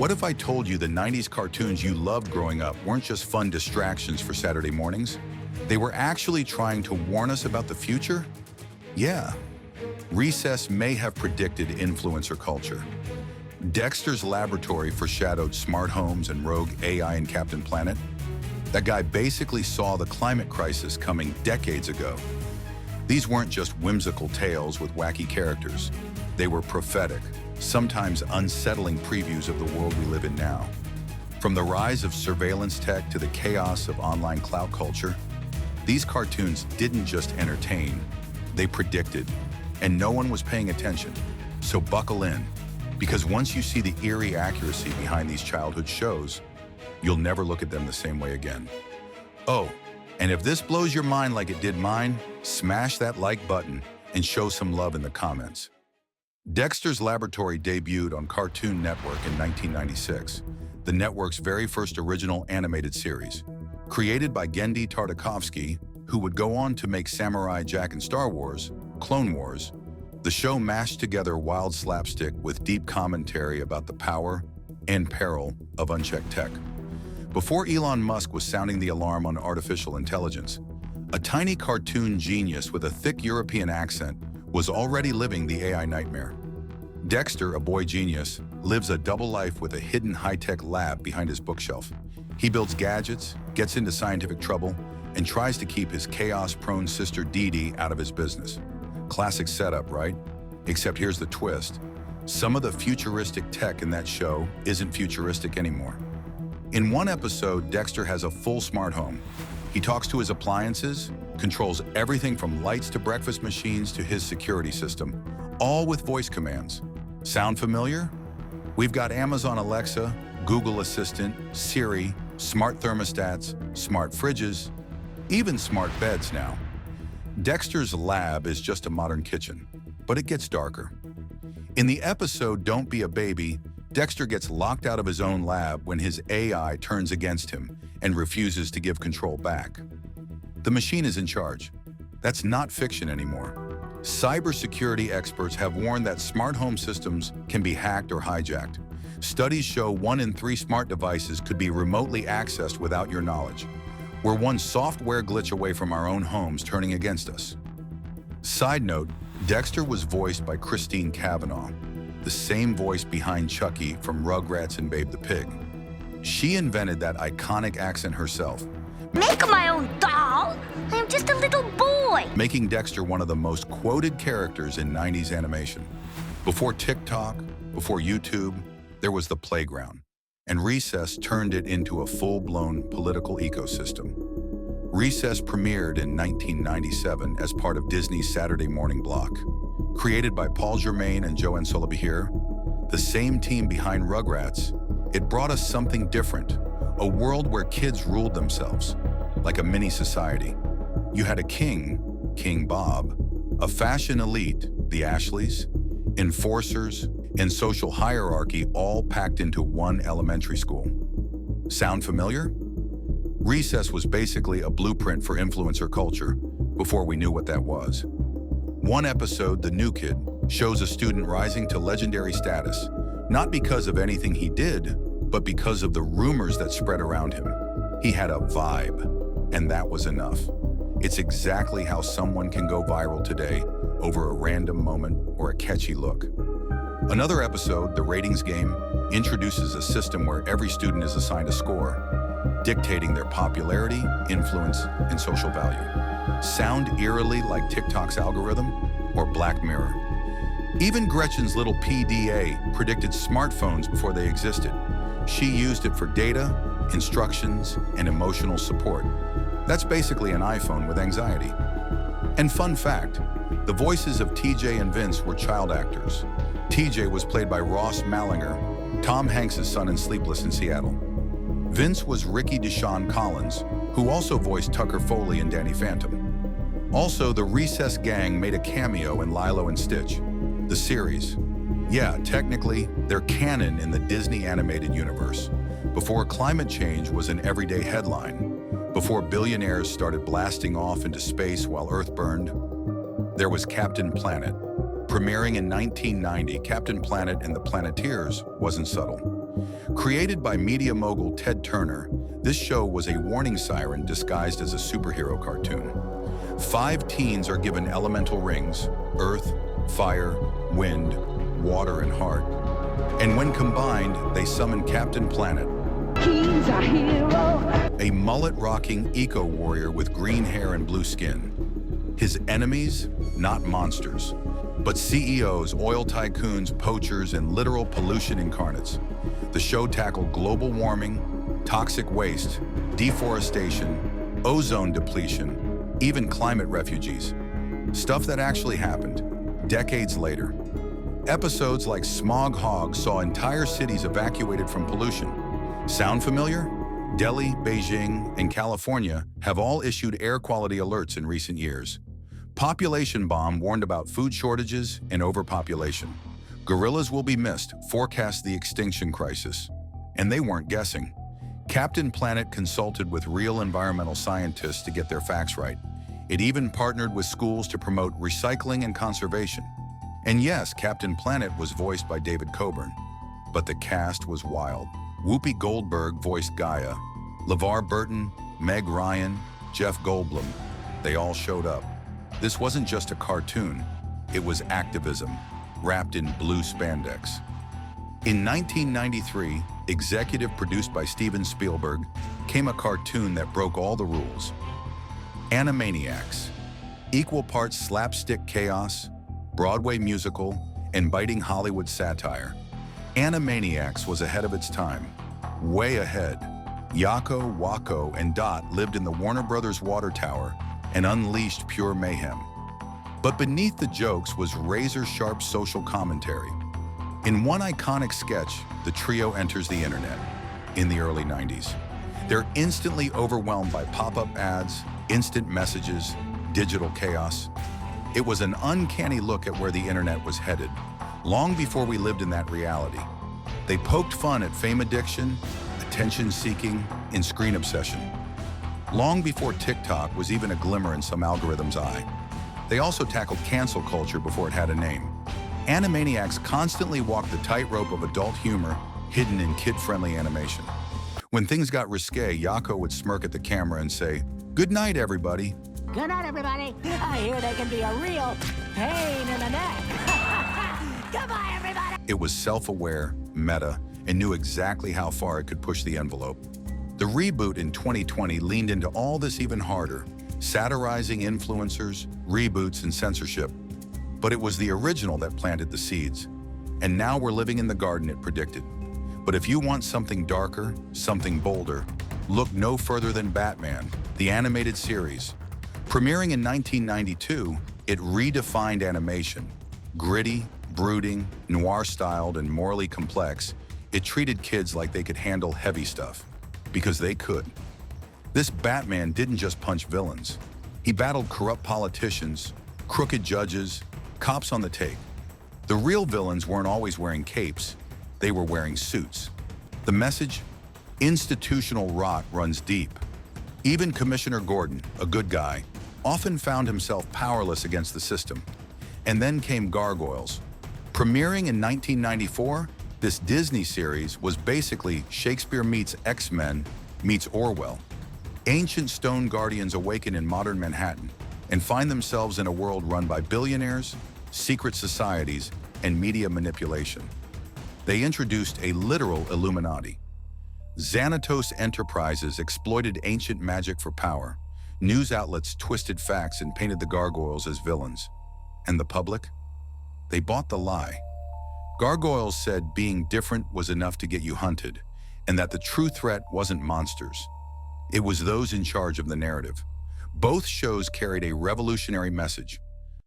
What if I told you the 90s cartoons you loved growing up weren't just fun distractions for Saturday mornings? They were actually trying to warn us about the future? Yeah. Recess may have predicted influencer culture. Dexter's Laboratory foreshadowed smart homes and rogue AI in Captain Planet. That guy basically saw the climate crisis coming decades ago. These weren't just whimsical tales with wacky characters. They were prophetic, sometimes unsettling previews of the world we live in now. From the rise of surveillance tech to the chaos of online clout culture, these cartoons didn't just entertain, they predicted, and no one was paying attention. So buckle in, because once you see the eerie accuracy behind these childhood shows, you'll never look at them the same way again. Oh, and if this blows your mind like it did mine, smash that like button and show some love in the comments. Dexter's Laboratory debuted on Cartoon Network in 1996, the network's very first original animated series. Created by Genndy Tartakovsky, who would go on to make Samurai Jack and Star Wars, Clone Wars, the show mashed together wild slapstick with deep commentary about the power and peril of unchecked tech. Before Elon Musk was sounding the alarm on artificial intelligence, a tiny cartoon genius with a thick European accent was already living the AI nightmare. Dexter, a boy genius, lives a double life with a hidden high-tech lab behind his bookshelf. He builds gadgets, gets into scientific trouble, and tries to keep his chaos-prone sister Dee Dee out of his business. Classic setup, right? Except here's the twist. Some of the futuristic tech in that show isn't futuristic anymore. In one episode, Dexter has a full smart home. He talks to his appliances, controls everything from lights to breakfast machines to his security system, all with voice commands. Sound familiar? We've got Amazon Alexa, Google Assistant, Siri, smart thermostats, smart fridges, even smart beds now. Dexter's lab is just a modern kitchen, but it gets darker. In the episode Don't Be a Baby, Dexter gets locked out of his own lab when his AI turns against him and refuses to give control back. The machine is in charge. That's not fiction anymore. Cybersecurity experts have warned that smart home systems can be hacked or hijacked. Studies show 1 in 3 smart devices could be remotely accessed without your knowledge. We're one software glitch away from our own homes turning against us. Side note, Dexter was voiced by Christine Cavanaugh, the same voice behind Chucky from Rugrats and Babe the Pig. She invented that iconic accent herself, Make my own doll? I am just a little boy. making Dexter one of the most quoted characters in 90s animation. Before TikTok, before YouTube, there was the playground, and Recess turned it into a full-blown political ecosystem. Recess premiered in 1997 as part of Disney's Saturday morning block. Created by Paul Germain and Joanne Solibahir, the same team behind Rugrats, it brought us something different, a world where kids ruled themselves, like a mini society. You had a king, King Bob, a fashion elite, the Ashleys, enforcers, and social hierarchy all packed into one elementary school. Sound familiar? Recess was basically a blueprint for influencer culture before we knew what that was. One episode, The New Kid, shows a student rising to legendary status, not because of anything he did, but because of the rumors that spread around him. He had a vibe, and that was enough. It's exactly how someone can go viral today over a random moment or a catchy look. Another episode, The Ratings Game, introduces a system where every student is assigned a score, dictating their popularity, influence, and social value. Sound eerily like TikTok's algorithm or Black Mirror. Even Gretchen's little PDA predicted smartphones before they existed. She used it for data, instructions, and emotional support. That's basically an iPhone with anxiety. And fun fact, the voices of TJ and Vince were child actors. TJ was played by Ross Malinger, Tom Hanks' son in Sleepless in Seattle. Vince was Ricky Deshawn Collins, who also voiced Tucker Foley and Danny Phantom. Also, the Recess Gang made a cameo in Lilo and Stitch, the series. Yeah, technically, they're canon in the Disney animated universe. Before climate change was an everyday headline, before billionaires started blasting off into space while Earth burned, there was Captain Planet. Premiering in 1990, Captain Planet and the Planeteers wasn't subtle. Created by media mogul Ted Turner, this show was a warning siren disguised as a superhero cartoon. 5 teens are given elemental rings: earth, fire, wind, water, and heart. And when combined, they summon Captain Planet, He's a hero. a mullet-rocking eco-warrior with green hair and blue skin. His enemies, not monsters, but CEOs, oil tycoons, poachers, and literal pollution incarnates. The show tackled global warming, toxic waste, deforestation, ozone depletion, even climate refugees. Stuff that actually happened, decades later. Episodes like Smog Hog saw entire cities evacuated from pollution. Sound familiar? Delhi, Beijing, and California have all issued air quality alerts in recent years. Population Bomb warned about food shortages and overpopulation. Gorillas will be missed forecast the extinction crisis. And they weren't guessing. Captain Planet consulted with real environmental scientists to get their facts right. It even partnered with schools to promote recycling and conservation. And yes, Captain Planet was voiced by David Coburn. But the cast was wild. Whoopi Goldberg voiced Gaia. LeVar Burton, Meg Ryan, Jeff Goldblum. They all showed up. This wasn't just a cartoon. It was activism, wrapped in blue spandex. In 1993, executive produced by Steven Spielberg, came a cartoon that broke all the rules. Animaniacs. Equal parts slapstick chaos, Broadway musical, and biting Hollywood satire. Animaniacs was ahead of its time. Way ahead. Yakko, Wakko, and Dot lived in the Warner Brothers water tower and unleashed pure mayhem. But beneath the jokes was razor-sharp social commentary. In one iconic sketch, the trio enters the internet in the early 90s. They're instantly overwhelmed by pop-up ads, instant messages, digital chaos. It was an uncanny look at where the internet was headed, long before we lived in that reality. They poked fun at fame addiction, attention-seeking, and screen obsession. Long before TikTok was even a glimmer in some algorithm's eye. They also tackled cancel culture before it had a name. Animaniacs constantly walked the tightrope of adult humor hidden in kid-friendly animation. When things got risque, Yakko would smirk at the camera and say, "Good night, everybody." Good night, everybody. I hear they can be a real pain in the neck. Goodbye, everybody. It was self-aware, meta, and knew exactly how far it could push the envelope. The reboot in 2020 leaned into all this even harder, satirizing influencers, reboots, and censorship. But it was the original that planted the seeds. And now we're living in the garden it predicted. But if you want something darker, something bolder, look no further than Batman, the animated series. Premiering in 1992, it redefined animation. Gritty, brooding, noir-styled, and morally complex, it treated kids like they could handle heavy stuff. Because they could. This Batman didn't just punch villains. He battled corrupt politicians, crooked judges, cops on the take. The real villains weren't always wearing capes. They were wearing suits. The message? Institutional rot runs deep. Even Commissioner Gordon, a good guy, often found himself powerless against the system. And then came Gargoyles. Premiering in 1994, this Disney series was basically Shakespeare meets X-Men meets Orwell. Ancient stone guardians awaken in modern Manhattan and find themselves in a world run by billionaires, secret societies, and media manipulation. They introduced a literal Illuminati. Xanatos Enterprises exploited ancient magic for power. News outlets twisted facts and painted the gargoyles as villains. And the public? They bought the lie. Gargoyles said being different was enough to get you hunted, and that the true threat wasn't monsters. It was those in charge of the narrative. Both shows carried a revolutionary message.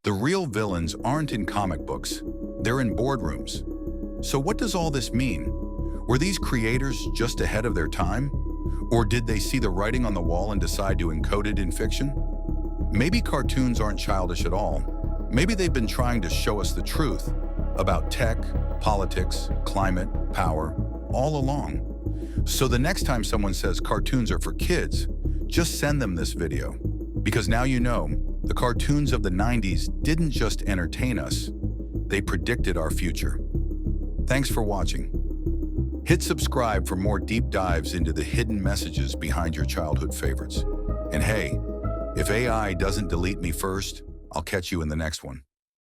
The real villains aren't in comic books, they're in boardrooms. So what does all this mean? Were these creators just ahead of their time? Or did they see the writing on the wall and decide to encode it in fiction? Maybe cartoons aren't childish at all. Maybe they've been trying to show us the truth about tech, politics, climate, power, all along. So the next time someone says cartoons are for kids, just send them this video. Because now you know, the cartoons of the 90s didn't just entertain us, they predicted our future. Thanks for watching. Hit subscribe for more deep dives into the hidden messages behind your childhood favorites. And hey, if AI doesn't delete me first, I'll catch you in the next one.